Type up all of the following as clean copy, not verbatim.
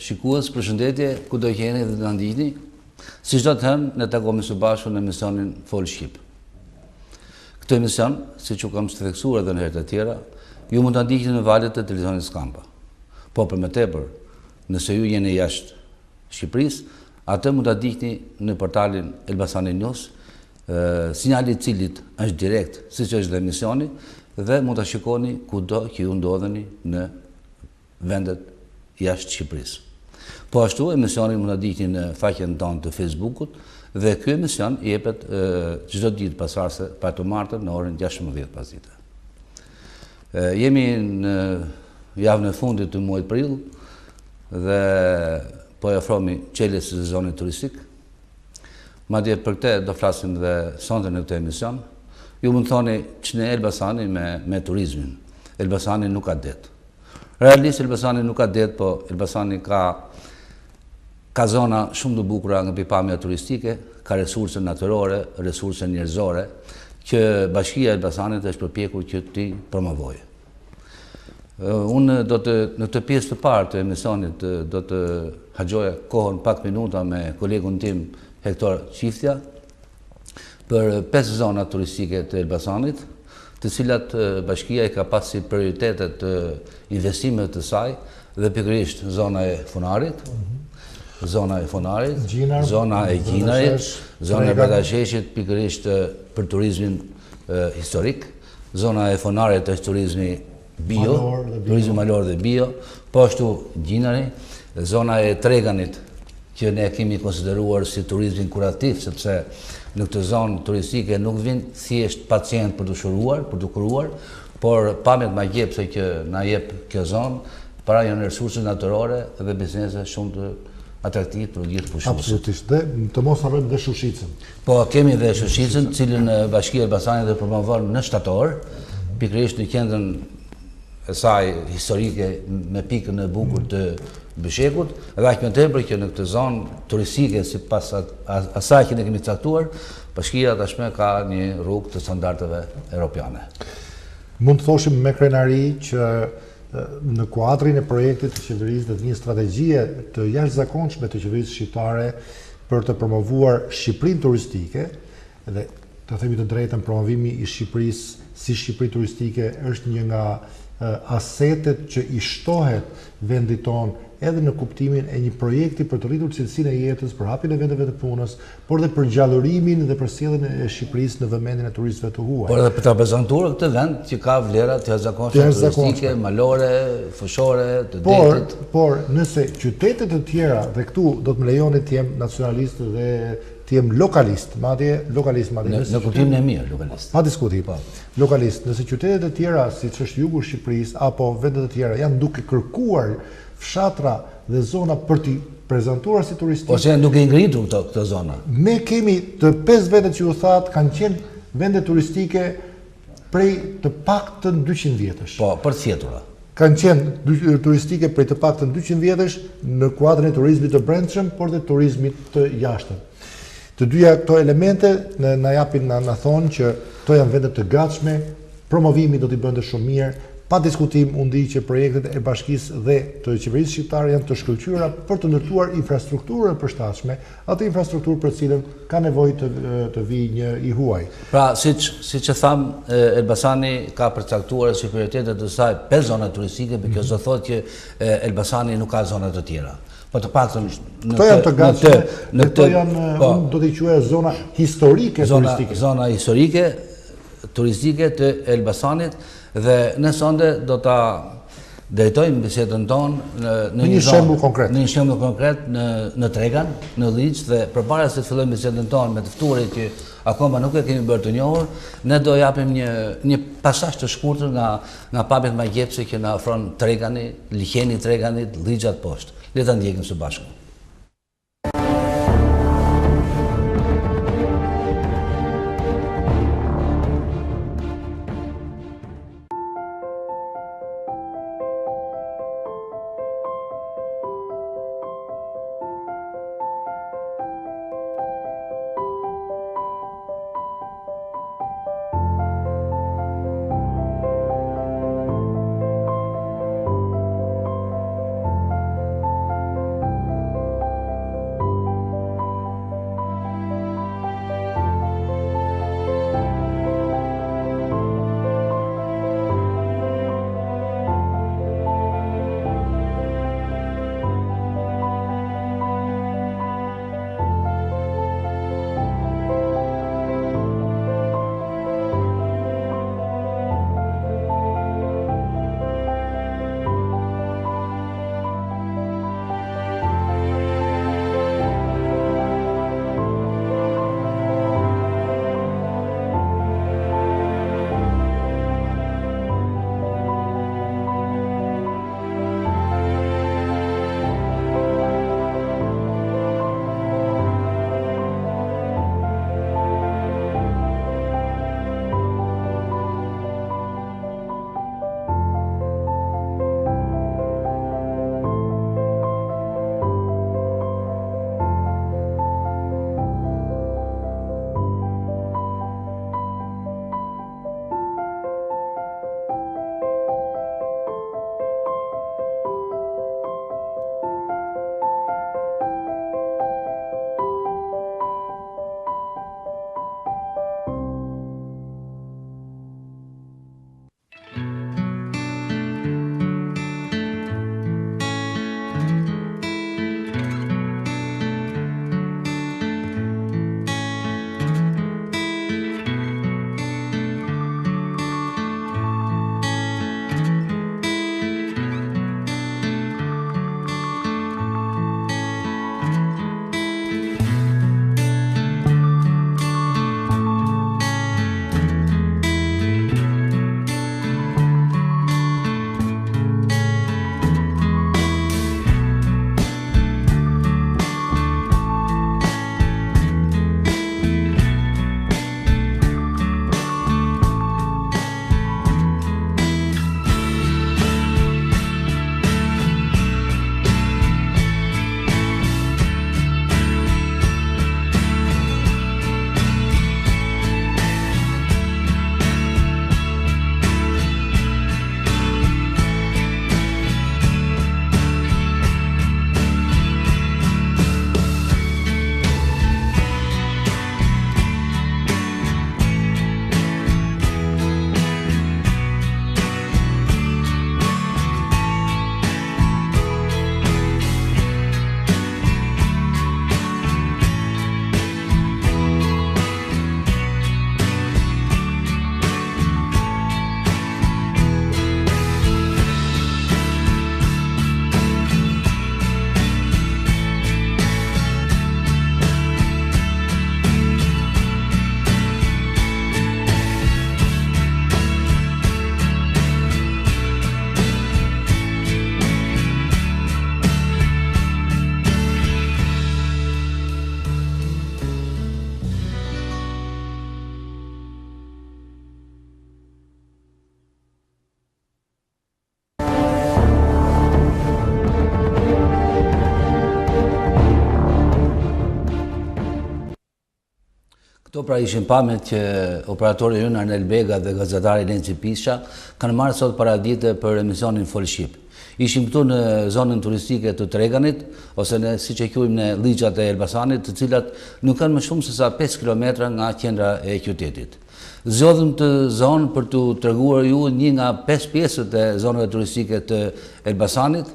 shikues, përshëndetje, ku do jeni dhe të ndihni. Si çdo të herë, ne takohemi së bashku në emisionin Fol Shqip. Këtë emision, siç u kam theksuar edhe në herë të tjera, ju mund ta ndiqni në valët e televizionit Skampa. Po për më tepër, nëse ju jeni jashtë Shqipërisë, atë mund ta ndiqni në portalin Elbasani News, sinjali i cilit është direkt, siç është dhe emisioni, dhe mund ta shikoni kudo që ju ndodheni në vendet jashtë Shqipërisë. Po ashtu, emisionin mund ta ndiqni në faqen tonë të Facebookut dhe ky emision jepet çdo ditë pasardhëse pa të martën në orën 16 pasdite. Jemi në javën e fundit të muajit prill dhe po e ofrohemi çeljes së sezonit turistik. Madje për këtë do flasim dhe sonte në këtë emision. Ju mund thoni ç'ne Elbasani me turizmin. Elbasani nuk ka det. Realisht Elbasani nuk ka det, po Elbasani ka zona shumë të bukura nga pikpamja turistike, ka resurse natyrore, resurse njerëzore, që Bashkia e Elbasanit është përpjekur që t'i promovojë. Unë në këtë pjesë të parë të emisionit do të harxoja kohën pak minuta me kolegun tim Hektor Qiftja për 5 zona turistike të Elbasanit, të cilat Bashkia i ka pas si prioritetet të investimet të saj, dhe pikërisht zona e Funarit, zona e Gjinarit, zona e Bradasheshit pikërisht për turizmin historik, zona e Funarit është turizmi bio, turizmi malor dhe bio, po ashtu Gjinari, zona e Treganit, që ne kemi konsideruar si turizmin kurativ, sepse në këtë zonë turistike nuk vinë thjesht pacient për të shuruar, për të kuruar, por pamjet ma gjepse që na jep kjo zonë, para janë resurse natyrore dhe biznese shumë të atraktiv për gjithë pushuesit. Absolutisht, dhe të mos harrojmë dhe Shushicën. Po, kemi dhe Shushicën, cilën Bashkia e Elbasanit dhe promovon në shtator, pikërisht në qendrën e saj historike me pikën e bukur të Bëshekut, dhe aq më tepër që në këtë zonë turistike sipas asaj që ne kemi caktuar, Bashkia tashmë ka një rrugë të standardeve europiane. Mund të thoshim me krenari që në kuadrin e projektit të qeverisë dhe një strategjie të jashtëzakonshme të qeverisë shqiptare për të promovuar Shqipërinë turistike, dhe të themi të drejtën, promovimi i Shqipërisë si Shqipëri turistike është një nga asetet që i shtohet vendit tonë edhe në kuptimin e një projekti për të rritur cilësinë e jetës, për hapjen e vendeve të punës, por dhe për gjallërimin dhe për sjelljen e Shqipërisë në vëmendjen e turistëve të huaj. Por edhe për ta prezantuar këtë vend që ka vlera të jashtëzakonshme turistike, malore, fushore, të detit. Por nëse qytetet të tjera, dhe këtu do të më lejoni të jem nacionalist dhe të jem lokalist, madje. Në kuptimin e mirë, lokalist. Pa diskutim. Lokalist, nëse qytetet e tjera, siç është jugu i Shqipërisë apo vendet e tjera, janë duke kërkuar fshatra dhe zona për t'i prezantuar si turistike. Ose janë duke ngritur këto zona. Ne kemi të 5 vendet që ju thatë kanë qenë vende turistike prej të paktën 200 vjetësh. Po, për thjetura. Kanë qenë turistike prej të paktën 200 vjetësh në kuadrin e turizmit të brendshëm, por dhe turizmit të jashtëm. Të dyja këto elemente na japin, na thonë që këto janë vende të gatshme, promovimi do t'i bënte shumë mirë. Pa diskutim, unë di që projektet e bashkisë dhe të qeverisë shqiptare janë të shkëlqyera për të ndërtuar infrastrukturën e përshtatshme, atë infrastrukturë për cilën ka nevojë të vijë një i huaj. Pra, siç e tham, Elbasani ka përcaktuar si prioritetet e saj 5 zona turistike, por kjo do thotë që Elbasani nuk ka zona të tjera. Po të paktën këto janë të gatshme, këto janë, unë do t'i quaj zona historike turistike. Zona historike turistike të Elbasanit. Dhe ne sonde do ta drejtojmë bisedën tonë në një shembull konkret, në Tregan, në Liç, dhe përpara se të fillojmë bisedën tonë me të ftuarit që akoma nuk e kemi bërë të njohur, ne do japim një pasazh të shkurtër nga pamjet më gjepse që na ofron Tregani, liqeni i Treganit, Liçat poshtë. Le ta ndjekim së bashku. Këto pra ishin pamjet që operatori ynë Arnel Bega dhe gazetari Lenci Pisha kanë marrë sot paradite për emisionin Fol Shqip. Ishim këtu në zonën turistike të Treganit, ose në siç e quajmë në ligjat e Elbasanit, të cilat nuk kanë më shumë se sa 5 km nga qendra e qytetit. Zgjodhëm të zonë për t'u treguar ju një nga 5 pjesët e zonave turistike të Elbasanit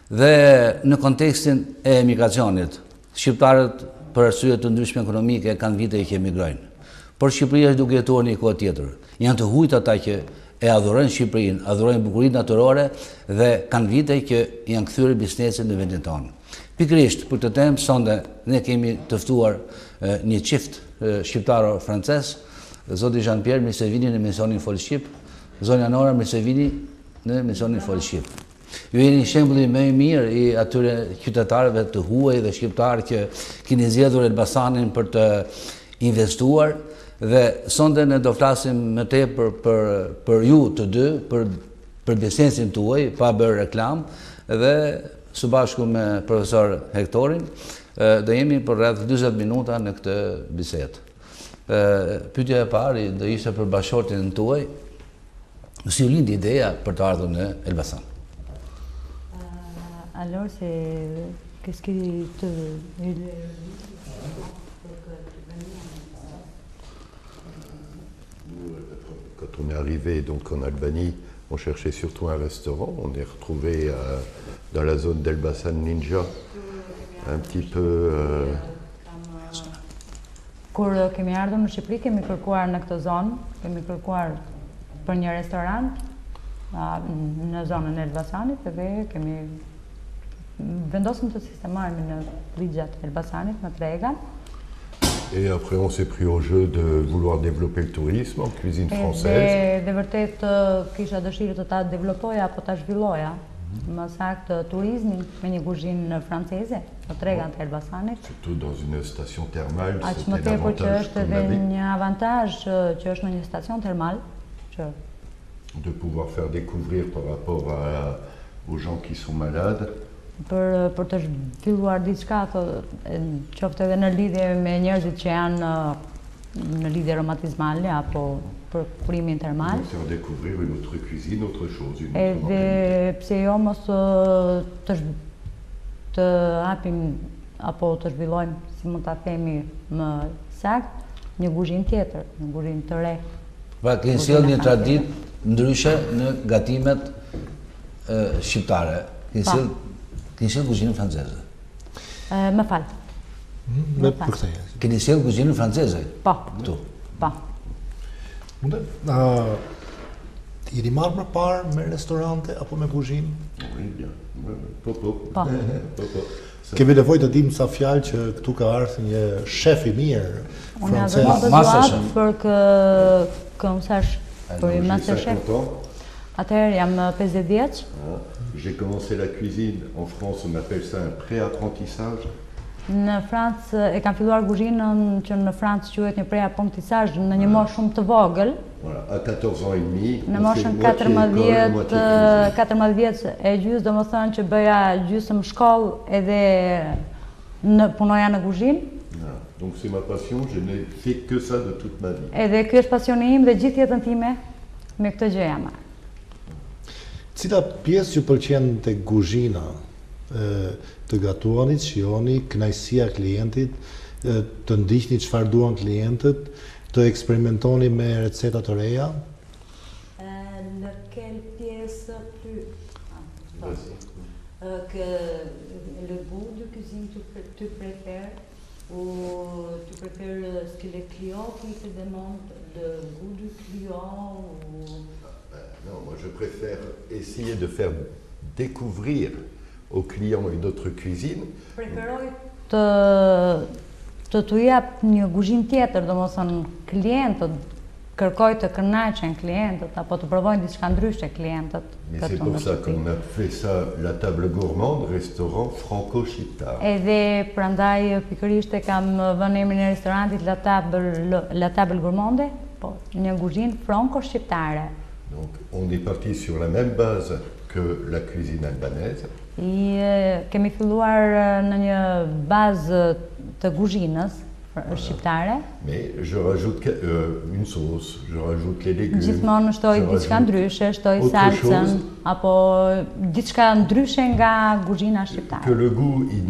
dhe në kontekstin e emigracionit. Shqiptarët për arsye të ndryshme ekonomike kanë vite që emigrojnë. Por Shqipëria është duke jetuar në një kohë tjetër. Janë të hujt ata që e adhurojnë Shqipërinë, adhurojnë bukurinë natyrore dhe kanë vite që janë kthyer biznesin në vendin tonë. Pikërisht për këtë temë sonde ne kemi të ftuar një çift shqiptaro-francez, zoti Jean-Pierre mirë se vini në emisionin Fol Shqip, zonja Nora mirë se vini në emisionin Fol Shqip. Ju jeni shembulli më i mirë i atyre qytetarëve të huaj dhe shqiptarë që keni zgjedhur Elbasanin për të investuar dhe sonde ne do flasim më tepër për ju të dy, për biznesin tuaj, pa bërë reklam dhe së bashku me profesor Hektorin do jemi për rreth 40 minuta në këtë bisedë. Pyetja e parë do ishte për bashortin tuaj, si u lindi ideja për të ardhur në Elbasan? Alors, qu'est-ce qui te... Quand on est arrivé donc en Albanie, on cherchait surtout un restaurant. On est retrouvé dans la zone d'Elbasan Ninja, un petit peu... Kur kemi ardhur në Shqipëri, kemi kërkuar në këtë zonë, kemi kërkuar për një restorant në zonën e Elbasanit dhe kemi vendosëm të sistemarim në ligjet e Elbasanit, në Tregan. Et après, on s'est pris au jeu de vouloir développer le tourisme en cuisine française. Dhe vërtet kisha dëshirë të ta developoja apo ta zhvilloja, më saktë turizmin me një kuzhinë franceze, në Tregan të Elbasanit. Surtout dans une station thermale, Aq më c'était tepër që l'avantage është qu'on edhe avait një avantazh që është në një stacion termal, që de pouvoir faire découvrir par rapport aux gens qui sont malades. Për të zhvilluar diçka, qoftë edhe në lidhje me njerëzit që janë në lidhje romatizmale apo për kurimin termal. Faire découvrir une autre cuisine, autre chose, une autre Edhe mentalité. pse jo mos të hapim apo të zhvillojmë, si mund ta themi më saktë, një kuzhinë tjetër, një kuzhinë të re. Pra keni sjell një traditë ndryshe në gatimet shqiptare. Keni sjell kuzhinën franceze. Më fal. Me për këtë. Keni sjell kuzhinën franceze? Po. Këtu. Po. Jeni marrë më parë me restorante apo me kuzhinë? Oui, bien. Po. Kemi nevojë të dim sa fjalë që këtu ka ardhur një shef i mirë Unë francez. avem Master bezuat chef. për comme sache për Master Chef. Atëherë jam 50 vjeç. J'ai commencé la cuisine en France, on appelle ça un pré-apprentissage. Në Francë e kam filluar kuzhinën që në Francë quhet një pre-apprentissage në një moshë shumë të vogël. Voilà, à 14 ans et demi, Në on fait moshën moitié école, moitié cuisine. 14 vjeç e gjys, domethënë që bëja gjysmë shkollë edhe punoja në kuzhinë. Voilà. Donc c'est ma passion, je n'ai fait que ça de toute ma vie. Edhe ky është pasioni im dhe gjithë jetën time me këtë gjë jam. Cila pjesë ju pëlqen tek kuzhina? Të gatuani, të shijoni, kënaqësia e klientit, të ndiqni çfarë duan klientët, të eksperimentoni me receta të reja? Lequel pièce plus que le goût de cuisine tu préfères ou tu préfères ce que les clients qui te demandent le goût du client ou... Non, moi je préfère essayer de faire découvrir aux clients une autre cuisine. Preferoj të jap një kuzhinë tjetër, domethënë klientët, kërkoj të kënaqen klientët apo të provojnë diçka ndryshe klientët. Mais c'est pour ça qu'on a fait ça, la table gourmande, restaurant franco-shqiptar. Edhe prandaj pikërisht e kam vënë emrin e restorantit La Table Gourmande, po një kuzhinë franco-shqiptare. Donc on est parti sur la même base que la cuisine albanaise. Kemi filluar në një bazë të kuzhinës shqiptare. Mais je rajoute une sauce, je rajoute les légumes. Gjithmonë shtoj je diçka rajoute ndryshe, shtoj autre salsën chose. apo diçka ndryshe nga kuzhina Que shqiptare. le goût il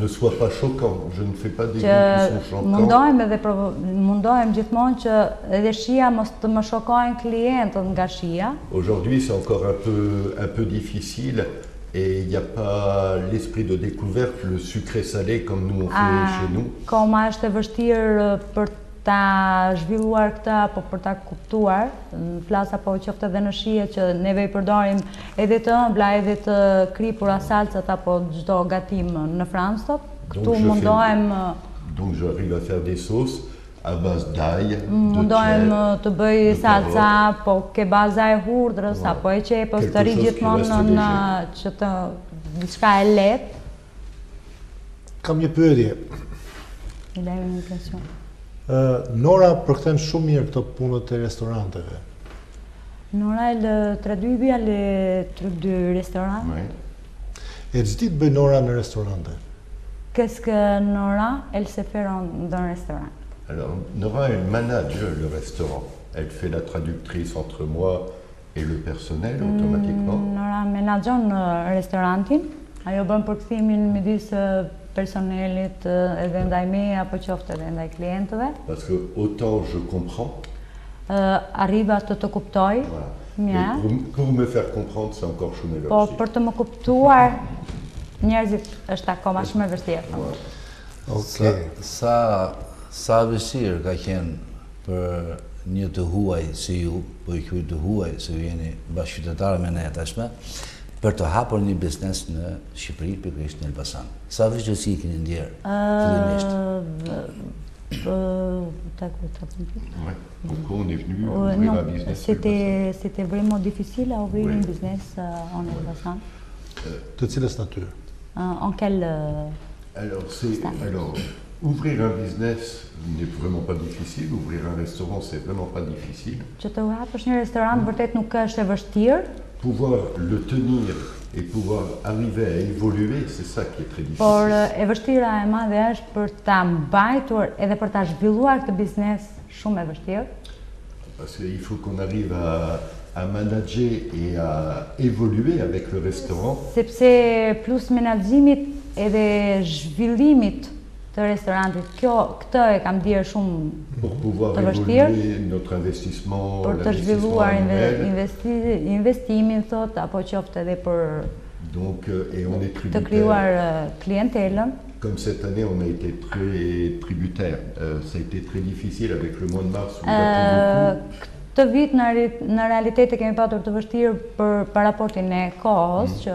ne soit pas choquant. Je ne fais pas des Që goûts qui sont choquants. mundohem gjithmonë që edhe shija mos të më shokojnë klientët nga shija. Aujourd'hui, c'est encore un peu difficile et il n'y a pas l'esprit de découverte, le sucré-salé comme nous on fait chez nous. Koma është e vështirë për ta zhvilluar këtë apo për ta kuptuar, flas apo qoftë edhe në shije që neve i përdorim edhe të ëmbla, edhe të kripura, salcat apo çdo gatim në Francë. Këtu mundohem Donc j'arrive à faire des sauces à base d'ail, de mundohem thym, të bëj de salca, carotte. po ke baza e hurdrës apo e qepës, të ri Quelque chose qui gjithmonë reste në léger. që të diçka e lehtë. Kam një pyetje. I lejmë një impresion. Nora përkthen shumë mirë këto punët e restoranteve. Nora, elle traduit le trucs du restaurant. Ouais. E ç'di të bëj Nora në restorante? Qu'est-ce que Nora, elle sait faire dans un restaurant? Alors, Nora, elle manage le restaurant. Elle fait la traductrice entre moi et le personnel automatiquement. Nora menaxhon restorantin, ajo bën përkthimin midis personelit edhe ndaj meje apo qoftë edhe ndaj klientëve. Parce que autant je comprends, Arriva të kuptoj, voilà. mirë, Et pour me faire comprendre, c'est encore chaud mais po për të më kuptuar njerëzit është akoma shumë e vështirë. Okej. Sa vështirë ka qenë për një të huaj si ju, po i thuj të huaj se ju jeni bashkëqytetarë me ne tashme, për të hapur një biznes në Shqipëri, pikërisht në Elbasan. Sa vështirësi keni ndjerë fillimisht? Ouais. Pourquoi on est venu ouvrir un business C'était vraiment difficile à ouvrir un business en Elbasan. Të cilës natyrë? En quel... Alors, ouvrir un business n'est vraiment pas difficile. Ouvrir un restaurant, c'est vraiment pas difficile. Që të hapësh një restorant vërtet nuk është e vështirë, Pouvoir le tenir et pouvoir arriver à évoluer, c'est ça qui est très difficile. por e vështira e madhe është për ta mbajtur edhe për ta zhvilluar këtë biznes shumë e vështirë. Parce qu'il faut qu'on arrive à manager et à évoluer avec le restaurant. Sepse plus menaxhimit edhe zhvillimit të restorantit, këtë e kam dirë shumë Pour pouvoir të vështirë, évoluer notre investissement, për të l'investissement zhvilluar annuel. investimin, thot, apo qoftë edhe për Donc, et on est të tributaire. krijuar klientelën. Comme cette année, on a été très tributaire. Ça a été très difficile avec le mois de mars où il a plu beaucoup. Këtë vit në realitet e kemi patur të vështirë për raportin e kohës, që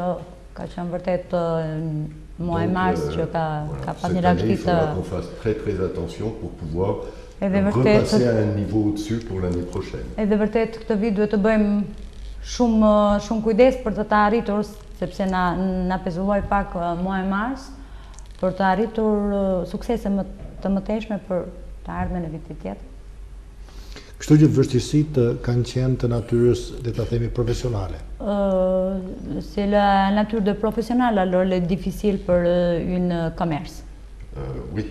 ka qenë vërtet muaj mars që ka pas një Cette année, il lagështi të... faudra qu'on fasse très attention pour pouvoir Edhe vërtet, repasser à un niveau au-dessus pour l'année prochaine. edhe vërtet këtë vit duhet të bëjmë shumë kujdes për të arritur, sepse na pezulloi pak muaj mars, për të arritur suksese të mëtejshme për të ardhmen e vitit tjetër. Kështu që vështirësitë kanë qenë të natyrës, le ta themi, profesionale. C'est la nature de professionnel, alors le difficile pour une commerce. Oui.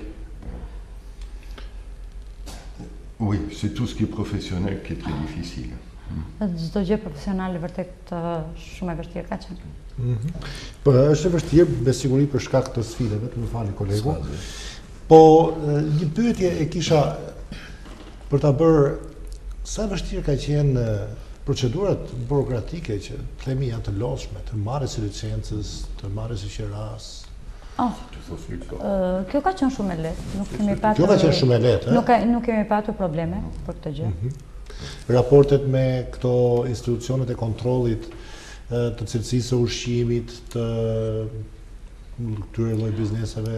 Oui, c'est tout ce qui est professionnel qui est très difficile. Çdo gjë profesionale vërtet shumë e vështirë ka qenë. Po është e vështirë me siguri për shkak të sfidave, të më falni kolegu. Po një pyetje e kisha për ta bërë, sa vështirë ka qenë procedurat burokratike që themi janë të lodhshme, të marrjes së licencës, të marrjes së qeras. Kjo ka qenë shumë e lehtë, nuk kemi patur. Kjo ka qenë shumë e lehtë, Nuk kemi patur probleme për këtë gjë. Raportet me këto institucionet e kontrollit të cilësisë së ushqimit, të këtyre lloj bizneseve.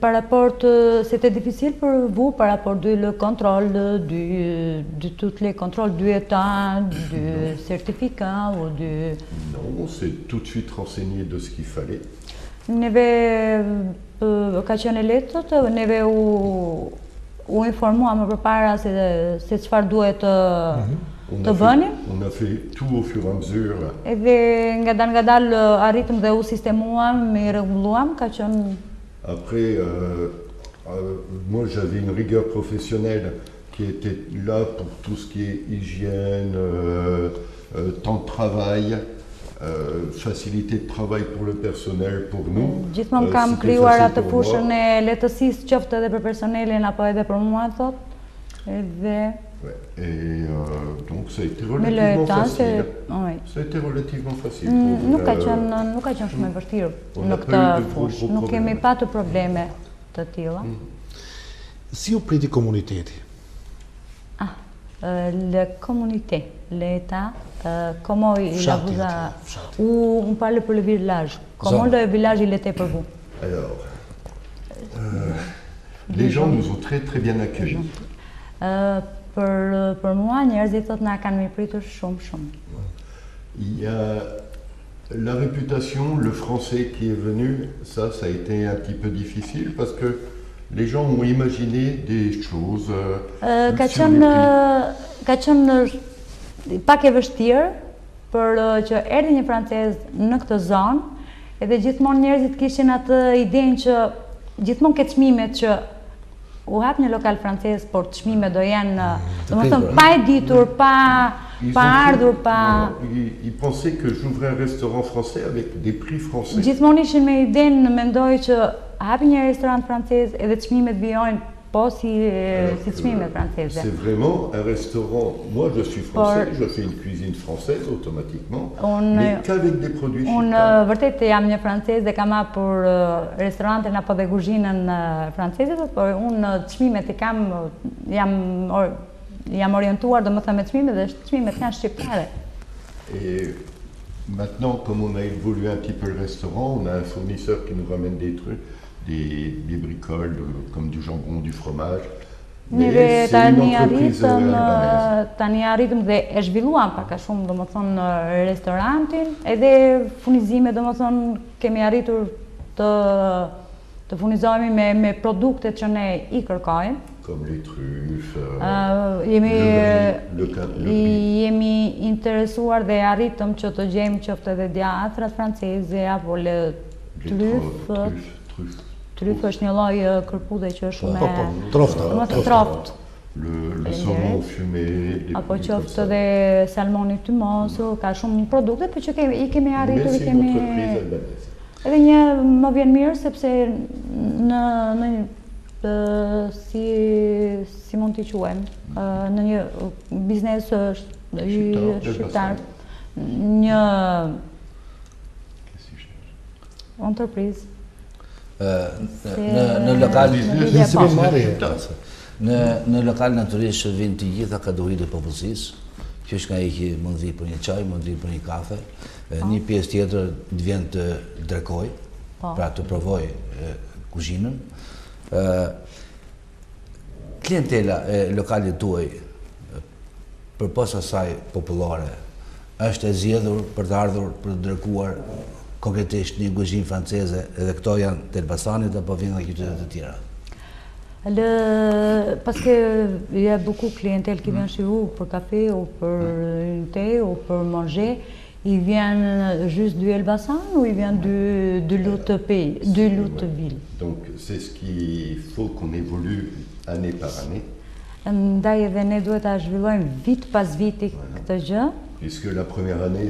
Par rapport, c'était difficile pour vous par rapport le contrôle de tous les contrôles du État, du certificat ou du... Non, on s'est tout de suite renseigné de ce qu'il fallait. Neve ka qenë e lehtë, neve u informuam më përpara se çfarë duhet të bënim. On a fait tout au fur et à mesure. Edhe nga dal arritëm dhe u sistemuam, i rregulluam, ka qenë Après, moi j'avais une rigueur professionnelle qui était là pour tout ce qui est hygiène, temps de travail, facilité de travail pour le personnel, pour nous. Gjithmonë kam C'était krijuar facile atë pour fushën moi. e lehtësisë qoftë edhe për personelin apo edhe për mua thot. Edhe Ouais. Et donc ça a été me relativement lojta se facile. oj. Ça a été relativement facile. pour Nuk ka nous. qenë shumë e vështirë On në n'a këtë pas eu de gros fushë. Nuk kemi problème. patur probleme të tilla. Si u priti komuniteti? Le comunité, l'État, comment il Fshati, vous a... fshati. Ou on parle pour le village. Comment le village il était pour vous? Alors, les gens nous ont très très bien accueillis. Për mua njerëzit thot na kanë mirëpritur shumë. Il y a la réputation, le français qui est venu, ça a été un petit peu difficile parce que les gens ont imaginé des choses Ka sur les prix. qenë pak e vështirë për që erdhi një francez në këtë zonë edhe gjithmonë njerëzit kishin atë idenë që gjithmonë ke çmimet që u hap një lokal francez, por çmimet do janë, domethënë pa e ditur, pa ardhur, pa Ils pensaient que j'ouvrais un restaurant français avec des prix français. Gjithmonë ishin me idenë, mendoj që hapi një restorant francez edhe çmimet vijojnë po si çmimet franceze. C'est vraiment un restaurant. Moi, je suis français, je fais une cuisine française automatiquement, mais qu'avec des produits Unë chinois. vërtet jam një francez dhe kam hapur restorantin apo dhe kuzhinën franceze, por unë çmimet i kam, jam orientuar domethënë me çmimet dhe çmimet janë shqiptare. Et maintenant, comme on a évolué un petit peu le restaurant, on a un fournisseur qui nous ramène des trucs, des bricoles comme du jambon, du fromage. Mais c'est une entreprise albanaise. Tani arritëm dhe e zhvilluam pak a shumë domethënë restorantin, edhe furnizime domethënë kemi arritur të furnizohemi me produktet që ne i kërkojmë. Comme les truffes, Jemi interesuar dhe arritëm që të gjejmë qoftë edhe djatrat franceze apo le truffes. Tryf është një lloj kërpudhe që është me Troft. Le saumon fumé, des apo produits comme qoftë ça. edhe salmoni tymosur, ka shumë produkte, por që i kemi Mais arritur, c'est une entreprise albanaise. edhe një më vjen mirë sepse në si mund t'i quajmë, në një biznes shqiptar, një entreprise. Në lokal në lokal natyrisht vijnë të gjitha kategoritë e popullsisë, që është nga që mund të vi për një çaj, mund të vi për një kafe, një pjesë tjetër të vjen të drekoj, pra të provoj kuzhinën. Klientela e lokalit tuaj, përposa asaj popullore, është e zgjedhur për të ardhur për të dërkuar konkrétisht një kuzhinë franceze, edhe këto janë të Elbasanit apo vjen nga qytetet e tjera? Parce qu'il y a beaucoup de clientèle qui vient chez vous pour café ou pour une thé ou pour manger. Ils viennent juste du Elbasan ou ils viennent de l'autre pays, de l'autre ville? Donc c'est ce qu'il faut qu'on évolue année par année. Ndaj edhe ne duhet ta zhvillojmë vit pas viti këtë gjë. Puisque la première année,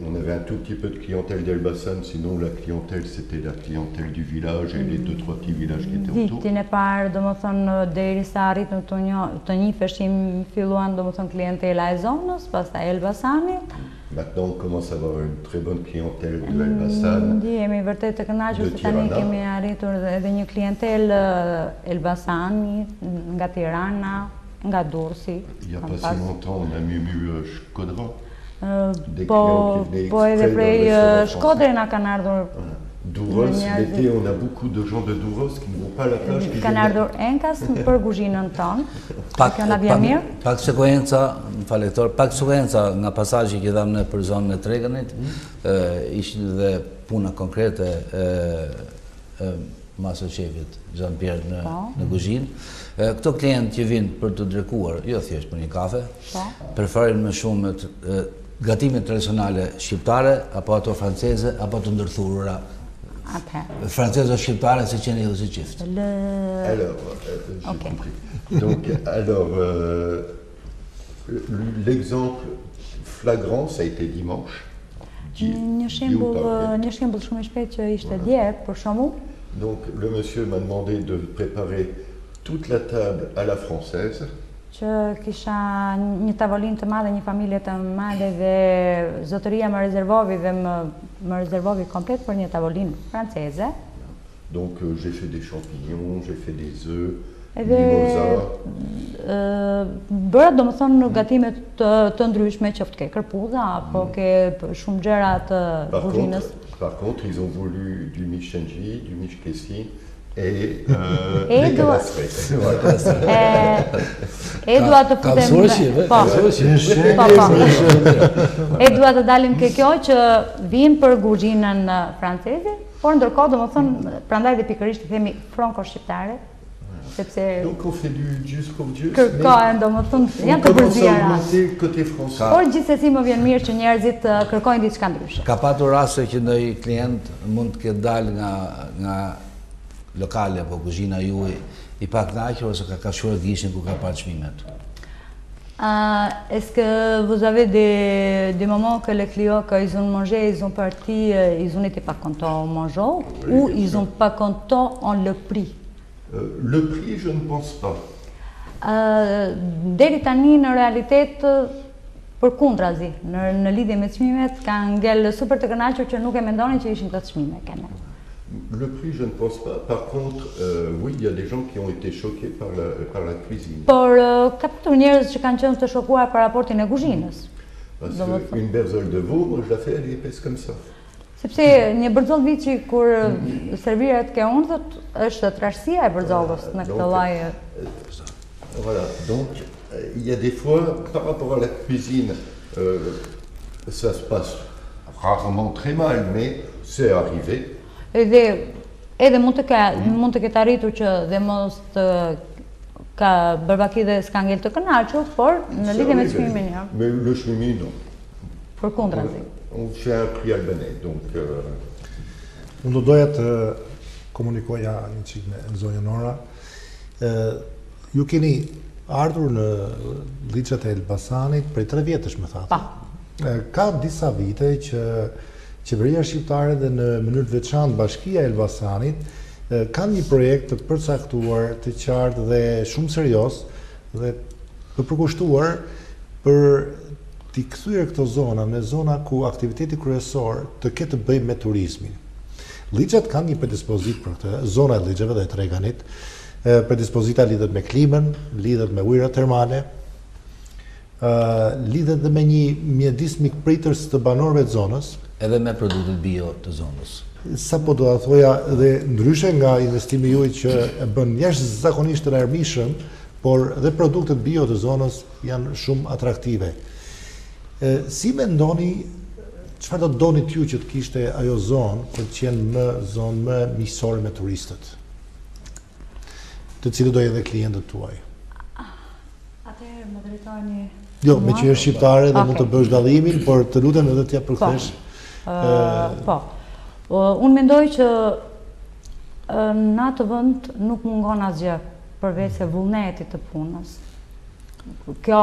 on avait un tout petit peu de clientèle d'Elbasan, sinon la clientèle, c'était la clientèle du village et les 2-3 petits villages qui étaient autour. Vitin e parë, domethënë derisa arritëm të njiheshim, filluan domethënë klientela e zonës, pastaj Elbasanit. Maintenant, on commence à avoir une très bonne clientèle de Elbasan. Jemi vërtet të kënaqur se tani kemi arritur edhe një klientelë Elbasani, nga Tirana, nga Durrësi. Il n'y a pas si longtemps, on a Mumu Shkodra. Po edhe prej Shkodre na kanë ardhur. Douros, l'été, on a beaucoup de gens de Douros qui ne vont pas à la plage. Kanë ardhur enkas për kuzhinën tonë. Kjo na vjen mirë. Pak sekuenca, më falë Hektor, pak sekuenca nga pasazhi që dhamë për zonën e Treganit, ishin dhe puna konkrete Masterchefit Jean-Pierre në kuzhinë. Këto klientë që vinë për të drekuar, jo thjesht për një kafe, preferojnë më shumë gatimet tradicionale shqiptare, apo ato franceze, apo të ndërthurura Atëherë. Franceza shqiptare se qeni ju si qift. Alors, j'ai Ok. compris. Donc, alors, l'exemple flagrant, ça a été dimanche. Një shembull shumë i shpejt që ishte dje, për shembull, Donc, le monsieur m'a demandé de préparer toute la table à la française. që kisha një tavolinë të madhe, një familje të madhe dhe zotëria më rezervovi dhe më rezervovi komplet për një tavolinë franceze. Donc, j'ai fait des champignons, j'ai fait des œufs, Edhe mimosa. bëra domethënë gatime të ndryshme, qoftë ke kërpudha apo ke shumë gjëra të kuzhinës. Par contre, ils ont voulu du michenji, du mishkesi et Et des doit- calasses. Voilà. E dua të Ka futem. mësuar shqipe, Po. ka mësuar shqipe. Po. E dua të dalim ke kjo që vijnë për kuzhinën franceze, por ndërkohë domethënë prandaj dhe pikërisht i themi franco-shqiptare, sepse Donc, on fait du Dieu pour Dieu. kërkojnë domethënë On janë të commence à përziera. augmenter le côté français. Por gjithsesi më vjen mirë që njerëzit kërkojnë diçka ndryshe. Ka patur raste që ndonjë klient mund të ketë dalë nga lokale apo kuzhina juaj i pakënaqur ose ka kashuar gishin ku ka parë çmimet. Est-ce que vous avez des moments que les clients, quand ils ont mangé, ils ont parti, ils ont été pas contents en mangeant ou ils ont pas contents en le prix? Le prix, je ne pense pas. Deri tani në realitet përkundrazi, në lidhje me çmimet kanë ngel super të kënaqur që nuk e mendonin që ishin të çmime kene. Le prix, je ne pense pas. Par contre, oui, il y a des gens qui ont été choqués par la cuisine. Por ka patur njerëz që kanë qenë të shokuar par raportin e kuzhinës. Parce qu'une berzole de veau, moi je la fais, elle est épaisse comme ça. Sepse një bërzoll viçi kur serviret ke undhët është trashësia e bërzollës në këtë lloj. Voilà, donc il y a des fois, par rapport à la cuisine, ça se passe rarement très mal, mais c'est arrivé. Edhe mund të ketë arritur që dhe mos të ka bërvaki dhe s'ka ngel të kënaqur, por në lidhje me çmimin ja. Mais le chmimi, non. Përkundrazi. On fait un prix albanais, donc... Unë do doja të komunikoja një çik me zonjën Nora. Ju keni ardhur në liçet e Elbasanit prej 3 vjetësh, më thatë. Pa. Ka disa vite që qeveria shqiptare dhe në mënyrë të veçantë Bashkia e Elbasanit kanë një projekt të përcaktuar, të qartë dhe shumë serioz dhe të përkushtuar për t'i kthyer këto zona në zona ku aktiviteti kryesor të ketë të bëjë me turizmin. Liçet kanë një predispozit për këtë, zona e liçeve dhe e Treganit. Predispozita lidhet me klimën, lidhet me ujërat termale, lidhet dhe me një mjedis mikpritës të banorëve të zonës. Edhe me produktet bio të zonës. Sa po do ta thoja dhe ndryshe nga investimi juaj që e bën jashtëzakonisht të larmishëm, por dhe produktet bio të zonës janë shumë atraktive. Si mendoni, çfarë do donit ju që të kishte ajo zonë për të qenë zonë më miqësore me turistët, të cilët do jenë dhe klientët tuaj? Atëherë më drejtoni. Jo, me që je shqiptare dhe mund të bësh dallimin, por të lutem edhe t'ja përkthesh. Po. Unë mendoj që në atë vend nuk mungon asgjë përveç se vullnetit të punës. Kjo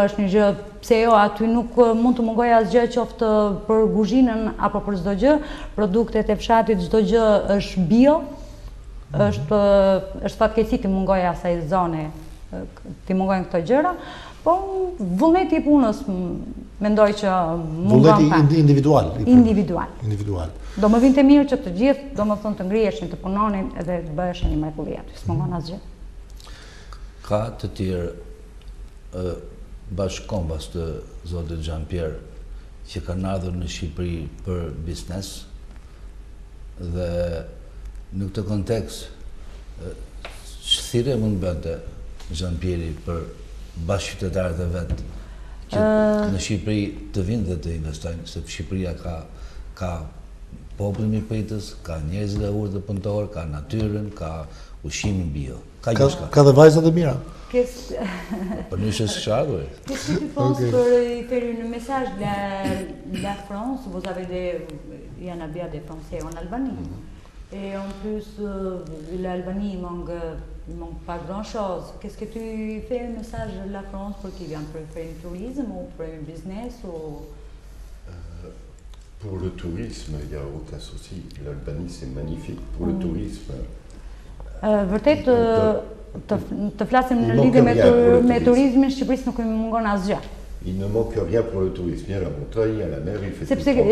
është një gjë, pse jo, aty nuk mund të mungoj asgjë qoftë për kuzhinën apo për çdo gjë, produktet e fshatit, çdo gjë është bio, është fatkeqësi të mungoj asaj zone, të mungojnë këto gjëra, po vullneti i punës mendoj që mungon pak. Vullneti individual. Individual. Do më vinte mirë që të gjithë, do më thonë të ngriheshin, të punonin edhe të bëheshin një mrekulli aty, s'mungon asgjë. Ka të tjerë bashkëkombas të zotit Jean-Pierre që kanë ardhur në Shqipëri për biznes dhe në këtë kontekst ç'thirrje mund bënte Jean-Pierre për bashkëqytetarët e vet që në Shqipëri të vinë dhe të investojnë, sepse Shqipëria ka popullin mirëpritës, ka njerëz dhe urë të punëtor, ka natyrën, ka ushqimin bio. Ka dhe vajza të mira. Për një ardhur. Qu'est-ce que tu penses pour faire un message de la France? Vous avez il y en a bien des Français en Albanie. Et en plus, l'Albanie, il manque pas grand-chose. Qu'est-ce que tu fais un message de la France pour qu'ils viennent pour faire un tourisme ou pour un business ou... Pour le tourisme, il n'y a aucun souci. L'Albanie, c'est magnifique. Pour le tourisme... Vërtet, të flasim në Il lidhje manque rien pour le me tourisme. turizmin, Shqipërisë nuk i mungon asgjë. Il ne manque rien pour le tourisme. Il y a la montagne, il y a la mer, il fait tout Sepse le temps beau.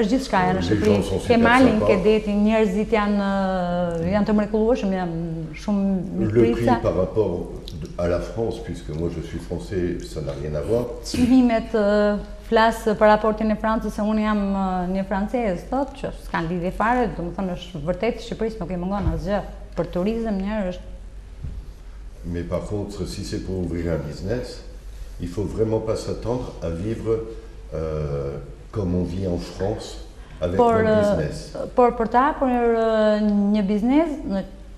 është gjithçka në Les Shqipëri. gens sont Ke super malin, sympas. ke detin, njerëzit janë të mrekullueshëm, janë shumë Le prix mikpritëse. par rapport à la France, puisque moi je suis français, ça n'a rien à voir. Çmimet flas për raportin e Francës se unë jam një francez, thotë që s'kan lidhje fare, domethënë është vërtet Shqipërisë nuk i mungon asgjë. Për turizëm njerë është Mais par contre, si c'est pour ouvrir un business, il faut vraiment pas s'attendre à vivre comme on vit en France avec notre business. por për të hapur një biznes,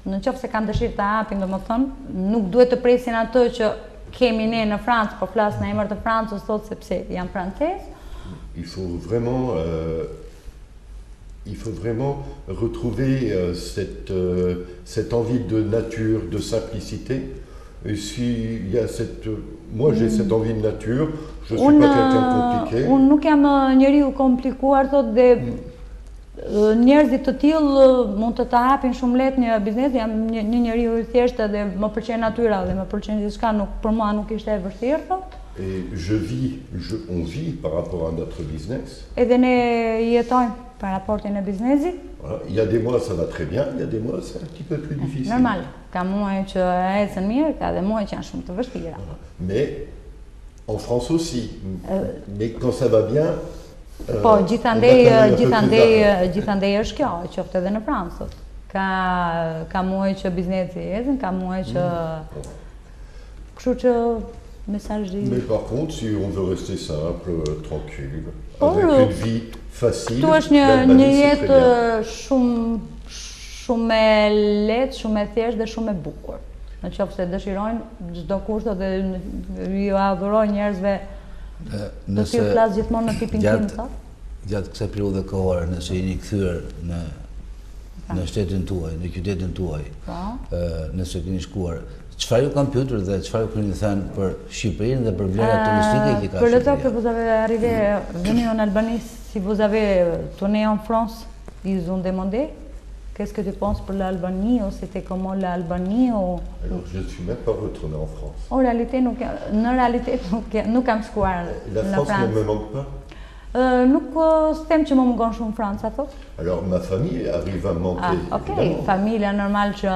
në qoftë se kanë dëshirë të hapin, domethënë, nuk duhet të presin atë që kemi ne në Francë, po flas në emër të Francës sot sepse jam francez. Il faut vraiment, retrouver cette envie de nature, de simplicité. Et si il y a moi j'ai cette envie de nature, je suis pas quelqu'un de compliqué. Unë nuk jam njeriu komplikuar, thotë dhe njerëzit të tillë mund të hapin shumë lehtë një biznes, jam një njeriu i thjeshtë dhe më pëlqen natyra dhe më pëlqen gjithçka, për mua nuk ishte e vështirë thotë. Et on vit par rapport à notre business. Edhe ne jetojmë për raportin e biznesit. Voilà. Il y a des mois ça va très bien, il y a des mois c'est un petit peu plus difficile. Normal, ka muaj që ecën mirë, ka dhe muaj që janë shumë të vështira. Voilà. Mais en France aussi. Mais quand ça va bien, Po, on a quand même un peu plus d'argent. gjithandej është kjo, qoftë edhe në Francë. Ka muaj që biznesi ecën, ka muaj që... Kështu që mesazhi... Mais par contre, si on veut rester simple, tranquille, Por, avec une vie facile, Tu është një l'Albanie, c'est jetë très bien. shumë e lehtë, shumë e thjeshtë dhe shumë e bukur. Në qoftë se dëshirojnë çdo kushto dhe ju adhuroj njerëzve të tillë flas gjithmonë në tipin tim thotë. Gjatë kësaj periudhe kohore, nëse jeni kthyer në shtetin tuaj, në qytetin tuaj, nëse keni shkuar, çfarë ju kanë pyetur dhe çfarë ju keni thënë për Shqipërinë dhe për vlerat turistike që ka Për le temps que Shqipëria? vous avez arrivé venu en Albanie, si vous avez tourné en France, ils ont demandé qu'est-ce que tu penses pour l'Albanie ou c'était comment l'Albanie ou... Alors, je ne suis même pas retourné en France. Në realitet nuk kam shkuar La në France ne Francë. me manque pas. Nuk s'tem që më mungon shumë Franca, thotë. Alors, ma famille arrive à me manquer, Okej, évidemment. familja normal që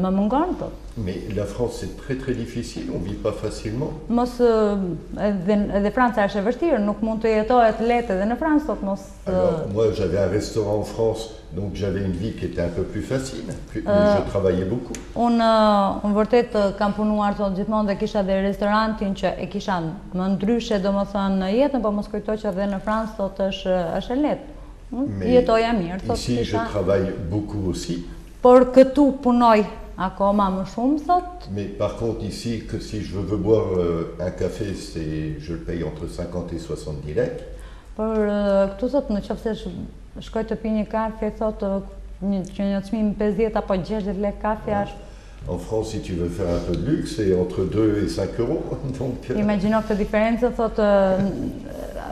më mungon, thotë. Mais la France, c'est très très difficile, on ne vit pas facilement. Mos edhe Franca është e vështirë, nuk mund të jetohet lehtë edhe në Francë, thotë mos... Alors, moi, j'avais un restaurant en France, donc j'avais une vie qui était un peu plus facile. Je travaillais beaucoup. Unë vërtet kam punuar thotë gjithmonë dhe kisha dhe restorantin që e kisha më ndryshe domethënë në jetën, po mos kujtoj që edhe në Francë thotë është e lehtë. Jetoja mirë, thotë Ici, je kisha. travaille beaucoup aussi. Por këtu punoj akoma më shumë, thotë. Mais par contre, ici, que si je veux boire un café, je le paye entre 50 et 70 lek. Por këtu thotë në qoftë se shkoj të pi një kafe, thotë që një çmim 50 apo 60 lek kafe është. En France, si tu veux faire un peu de luxe, c'est entre 2 et 5 euros. Donc, Imagjino këtë diferencë, thotë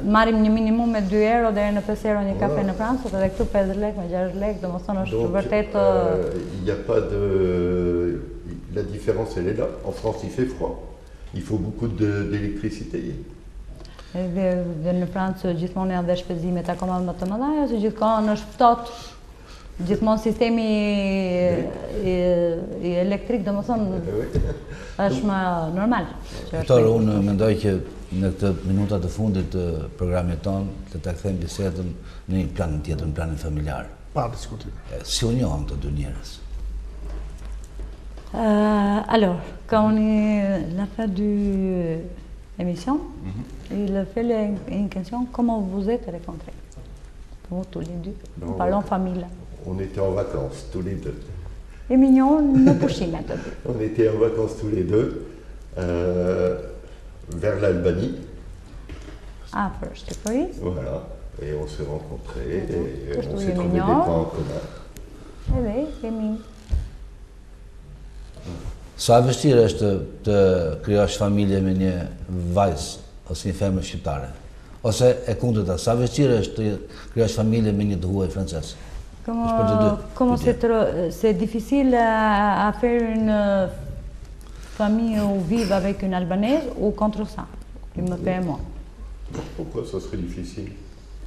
marrim një minimum me 2 euro deri në 5 euro një kafe në Francë, thotë edhe këtu 50 lek me 60 lek, domethënë është vërtet il n'y a pas de... La différence, elle est là. En France, il fait froid. Il faut beaucoup d'électricité. Dhe në Francë gjithmonë janë dhe shpenzimet akoma më të mëdha, ose gjithkohën është ftohtë. Gjithmonë sistemi i elektrik, domethënë është më normal. Doktore, unë mendoj që në këtë minutat të fundit të programit tonë të ta kthejmë bisedën në një plan tjetër, në planin familjar. Pa diskutim. Si u njohën këto dy njerëz? Alors, quand on est à la fin de l'émission, il fait une question, comment vous êtes rencontrés? Vous tous les deux, Non, parlons famille. On était en vacances, tous les deux. Et mignon, në pushime të dy. On était en vacances tous les deux, vers l'Albanie. Afër Shqipërisë. Voilà. Et on s'est rencontrés et Qu'est-ce on que s'est vous trouvé des mignon. points en commun. Edhe kemi Sa vështirë është të krijosh familje me një vajzë ose një femër shqiptare? Ose e kundërta, sa vështirë është të krijosh familje me një dëhuaj francez? Como c'est difficile à faire une famille où vivre avec une albanaise ou contre ça, qui me fait moi. Pourquoi ça serait difficile?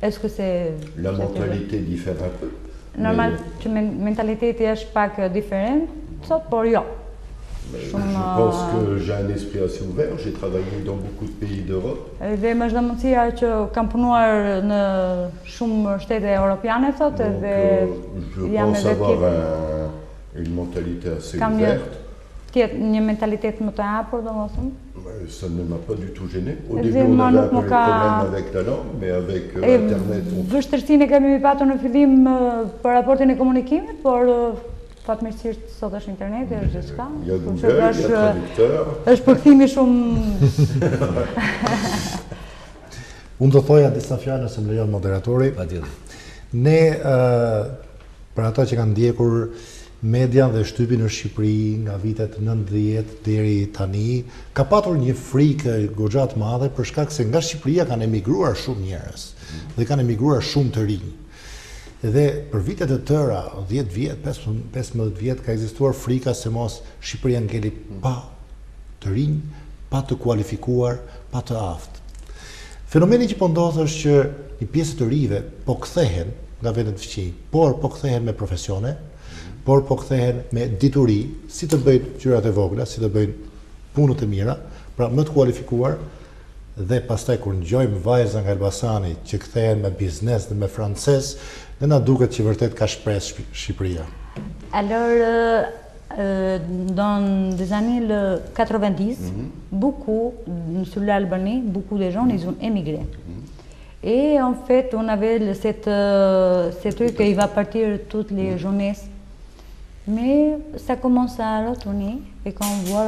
Est-ce que c'est... La mentalité diffère un peu. Normal që mentaliteti është pak diferent, sot, por jo. Je pense que j'ai un esprit assez ouvert, j'ai travaillé dans beaucoup de pays d'Europe. Dhe më është dhe mundësia që kam punuar në shumë shtete europiane, thot, Donc, je jam pense edhe avoir une mentalité assez kam ouverte. një mentalitet më të hapur, domethënë. Ça ne m'a pas du tout gêné. Au Et début, on moi, avait un nuk peu më le ka- problème avec la langue, mais avec Internet, on Vështirësinë e kemi patur në fillim për raportin e komunikimit, por fatmirësisht sot është interneti, është gjithçka. il y a Kështu Google, il y a është traducteur. është përkthimi shumë Unë do thoja disa fjalë nëse më lejon moderatori. Patjetër. Ne, për ata që kanë ndjekur media dhe shtypin në Shqipëri nga vitet 90 deri tani, ka patur një frikë goxha të madhe për shkak se nga Shqipëria kanë emigruar shumë njerëz dhe kanë emigruar shumë të rinj. Dhe për vitet e tëra, 10 vjet, 15 vjet, ka ekzistuar frika se mos Shqipëria ngeli pa të rinj, pa të kualifikuar, pa të aftë. Fenomeni që po ndodh është që një pjesë të rive po kthehen nga vendet fqinj, por po kthehen me profesione, por po kthehen me dituri, si të bëjnë gjërat e vogla, si të bëjnë punët e mira, pra më të kualifikuar, dhe pastaj kur ngjojmë vajza nga Elbasani që kthehen me biznes dhe me francez, dhe na duket që vërtet ka shpresë Shqipëria. Alors, dans les années 90, beaucoup, sur l'Albanie, beaucoup de gens, ils ont émigré. Et en fait, on avait cette truc qu'il va partir toutes les jeunesses. Mais ça commence à retourner. Et quand on voit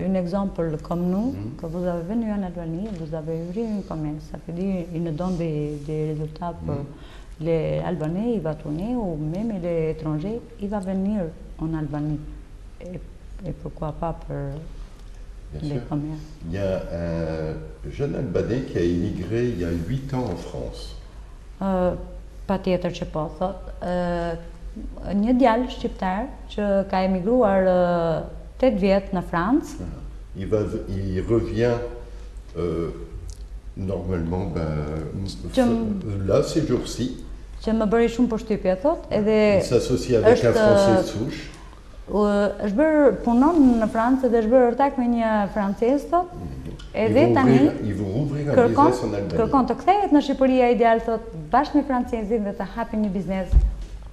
un exemple comme nous, que vous avez venu en Albanie, vous avez ouvert un commerce, ça veut dire qu'ils nous donnent des résultats pour les Albanais, il va tourner, ou même les étrangers, il va venir en Albanie. Et pourquoi pas pour Bien les sûr. commerces. Il y a un jeune Albanais qui a immigré il y a 8 ans en France. Pa tjetër që po, thot, një djalë shqiptar që ka emigruar 8 vjet në Francë, Il revient normalement là ces jours-ci. që më bëri shumë përshtypje, thot, edhe Il s'associe avec un Français de souche. është bërë punon në Francë dhe është bërë ortak me një francez, thot, edhe tani Ils vont rouvrir un kërkon business en Albanie. kërkon të kthehet në Shqipëri ideal, thot, bashkë me francezin dhe të hapin një biznes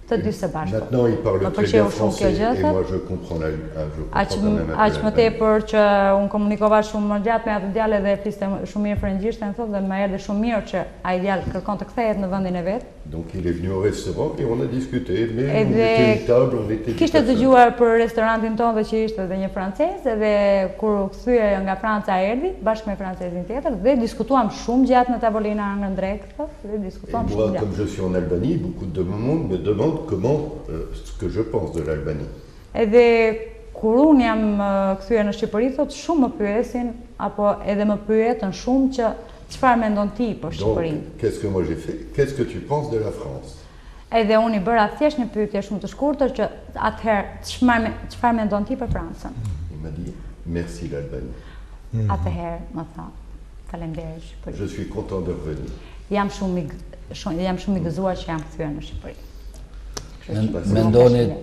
të dy së bashku. Maintenant, il parle Më très pëlqeu bien shumë français kjo gjë, et thot. moi je comprends je Aq comprends quand même un më peu tepër që unë komunikova shumë më gjatë me atë djalë dhe fliste shumë mirë frëngjisht, më thotë dhe më erdhi shumë mirë që ai djalë kërkon të kthehet në vendin e vet. Donc il est venu au restaurant et on a discuté, mais Et on des- était une table, on était Kishte dix personnes. dëgjuar për restorantin tonë dhe që ishte edhe një francez, edhe kur u kthye nga Franca erdhi bashkë me francezin tjetër dhe diskutuam shumë gjatë në tavolina në drek, thotë, dhe Et diskutuam moi, shumë gjatë. comme je suis en Albanie, beaucoup de monde me demande comment, ce que je pense de l'Albanie. Edhe kur unë jam kthyer në Shqipëri, thotë, shumë më pyesin apo edhe më pyetën shumë që çfarë mendon ti për Donc, Shqipërinë. qu'est-ce que moi j'ai fait? Qu'est-ce que tu penses de la France? Edhe unë i bëra thjesht një pyetje shumë të shkurtër që atëherë çfarë mendon ti për Francën? Il m'a dit, merci l'Albanie. Atëherë më tha, faleminderit Shqipëri. Je suis content de revenir. Jam shumë i gëzuar që jam kthyer në Shqipëri.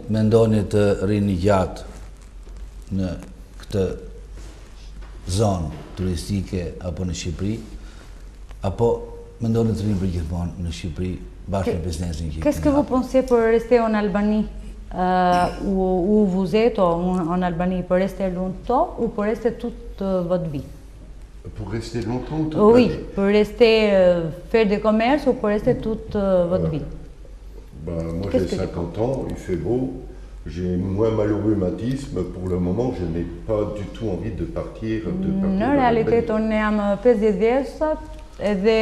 Mendoni të rini gjatë në këtë zonë turistike apo në Shqipëri, apo mendoni të rini për gjithmonë në Shqipëri bashkë me biznesin që Qu'est-ce que vous pensez pour rester en Albanie? Où vous êtes en Albanie, pour rester longtemps ou pour rester toute votre vie? Pour rester longtemps ou toute Oui, ma vie? pour rester faire des commerces ou pour rester toute votre vie? Moi Qu'est-ce j'ai que tu 50 ans, il fait beau, j'ai moins mal au rhumatisme, pour le moment je n'ai pas du tout envie de partir. Në realitet, unë jam 50 vjeç sot, edhe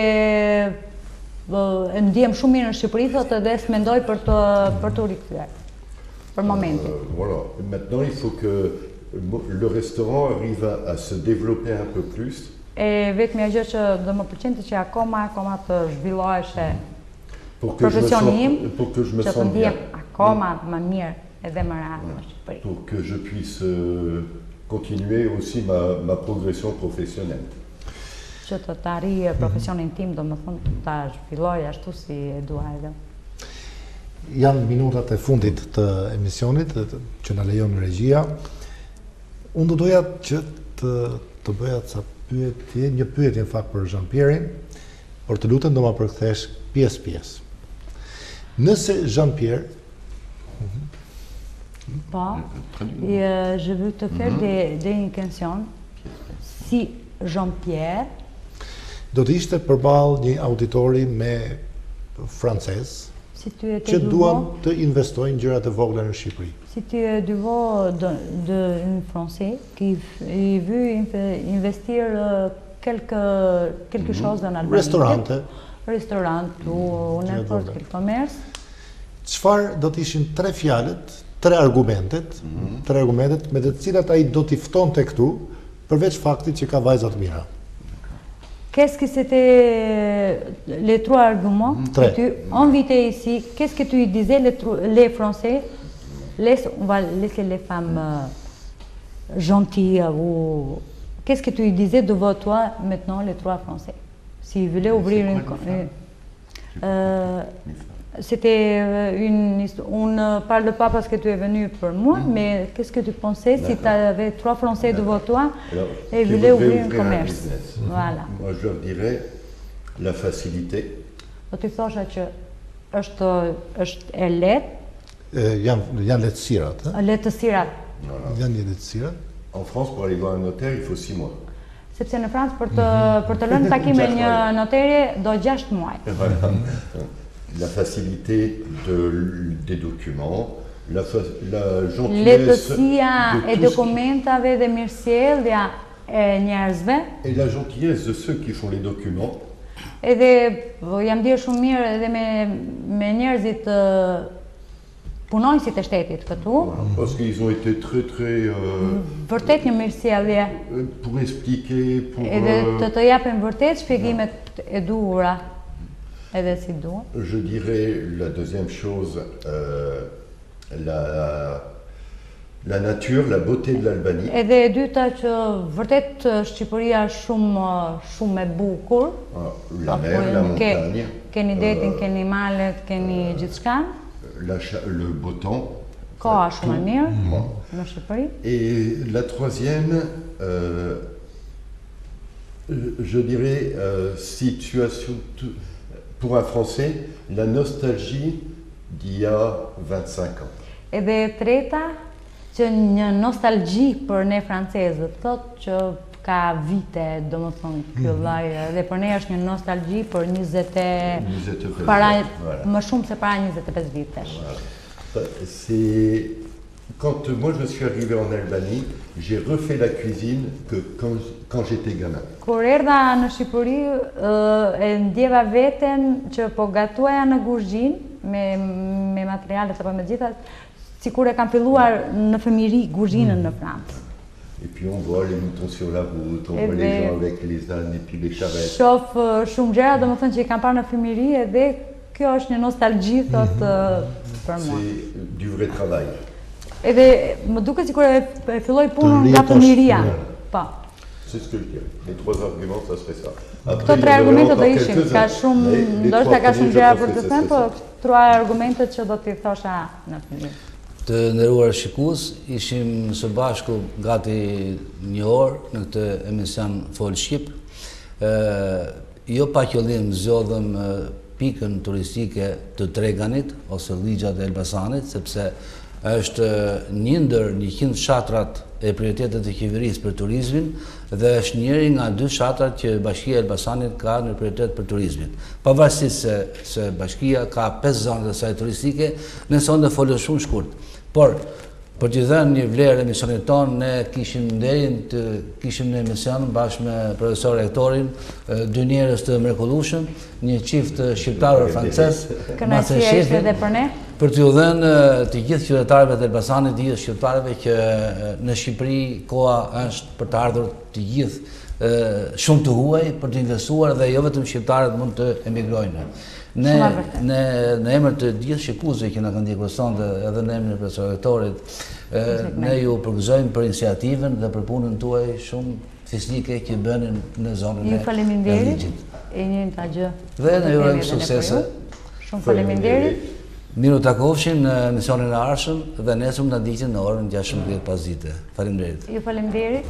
e ndjem shumë mirë në Shqipëri, thotë, edhe s'mendoj për të rikthyer. për momentin. Voilà. Maintenant, il faut que le restaurant arrive à se développer un peu plus. E vetmja gjë që do më pëlqente që akoma të zhvilloheshe Pour que professioni im, pour que je me që të sente bien. ndihem akoma më mirë edhe më rrallë në Shqipëri. Pour que je puisse continuer aussi ma progression professionnelle. Që të arrij profesionin tim, do më thonë ta zhvilloj ashtu si e dua edhe. Janë minutat e fundit të emisionit që na lejon regjia. Unë do doja që të bëja një pyetje në fakt për Jean-Pierre-in, por të lutem do ma përkthesh pjesë. Nëse Jean-Pierre je veux te faire une question. Si Jean-Pierre do të ishte përballë një auditori me francez që duan të investojnë gjëra të vogla në Shqipëri. Si tu es devant d'un Français qui veut investir quelque chose en Albanie, restaurant ou n'importe quel commerce, çfarë do të ishin tre fjalët, tre argumentet me të cilat ai do t'i ftonte këtu, përveç faktit që ka vajza të mira? Qu'est-ce que c'était les trois arguments que tu invitais ici? Qu'est-ce que tu disais les Français? On va laisser les femmes gentilles ou qu'est-ce que tu disais devant toi maintenant les trois Français? S'ils voulaient ouvrir c'était on ne parle pas parce que tu es venu pour moi, mais qu'est-ce que tu pensais si tu avais trois Français devant toi et voulaient ouvrir un commerce? Voilà. Moi, je leur dirais la facilité. Do t'i thosha që është e lehtë. Janë lehtësirat. Lehtësirat. Janë një lehtësirat. En France, pour aller voir un notaire, il faut 6 mois. Sepse në Francë për të lënë takim me një noteri do 6 muaj. Voilà. La facilité des documents, la gentillesse lehtësia e dokumentave dhe mirësjellja e njerëzve. Et la gentillesse de ceux qui font les documents. Edhe jam ndier shumë mirë edhe me njerëzit punonjësit e shtetit këtu. Parce qu'ils ont été très vërtet një mirësjellje. Pour expliquer, pour edhe të japin vërtet shpjegimet e duhura. Edhe si duan. Je dirais la deuxième chose, la nature, la beauté de l'Albanie. Edhe e dyta që vërtet Shqipëria shumë e bukur. La mer, la montagne. Keni detin, keni malet, keni gjithçka. Le beau temps. Koha shumë e mirë në Shqipëri. Et la troisième, je dirais situation. Pour un Français, la nostalgie d'il y a 25 ans. Edhe e treta, që një nostalgji për ne francezët, thot që ka vite, do më thonë, kjo lloj, dhe për ne është një nostalgji për 20 më shumë se para 25 vitesh. C'est quand moi je suis arrivé en Albanie, j'ai refait la cuisine que quand j'étais gamin. Kur erdha në Shqipëri, e ndjeva veten që po gatuaja në kuzhinë me materialet apo me gjitha, sikur e kam filluar në fëmijëri kuzhinën në Francë. Et puis on voit les moutons sur la route, on voit les gens avec les ânes et puis les charrettes. Shof shumë gjëra, domethënë që i kam parë në fëmijëri edhe kjo është një nostalgji thot për mua. C'est du vrai travail. Edhe më duket sikur e filloi punën nga fëmijëria. Po. C'est ce que je dirais. Les trois arguments, ça serait ça. Këto tre argumente do ishin, ka shumë, ndoshta ka shumë gjëra për të thënë, po tre argumentet që do t'i thosha në fillim. Të nderuar shikues, ishim së bashku gati një orë në këtë emision Fol Shqip. Jo pa qëllim zgjodhëm pikën turistike të Treganit ose Ligjat e Elbasanit, sepse është një ndër 100 shatrat e prioritetet të qeverisë për turizmin dhe është njëri nga 2 shatrat që Bashkia e Elbasanit ka në prioritet për turizmin. Pavarësisht se Bashkia ka 5 zonë të saj turistike, ne sonë do folëm shumë shkurt. Por për t'i dhënë një vlerë emisionit tonë, ne kishim nderin të kishim në emision bashkë me profesor rektorin, 2 njerëz të mrekullueshëm, një çift shqiptar francez, Kënaqësia ishte edhe për ne. Për t'ju dhënë të gjithë qytetarëve të Elbasanit, të gjithë shqiptarëve që në Shqipëri koha është për të ardhur të gjithë shumë të huaj për të investuar dhe jo vetëm shqiptarët mund të emigrojnë. Në emër të gjithë shqiptarëve që na kanë ndjekur sonte edhe në emrin e profesorit rektorit, ne ju përgëzojmë për iniciativën dhe për punën tuaj shumë fisnike që bënin në zonën e Ju faleminderit. E njëjta ta gjë. Dhe ne ju urojmë suksese. Shumë faleminderit. Miru takofshin në misionin e ardhshëm dhe nesër na ndiqni në orën 16 pasdite. Faleminderit. Ju faleminderit.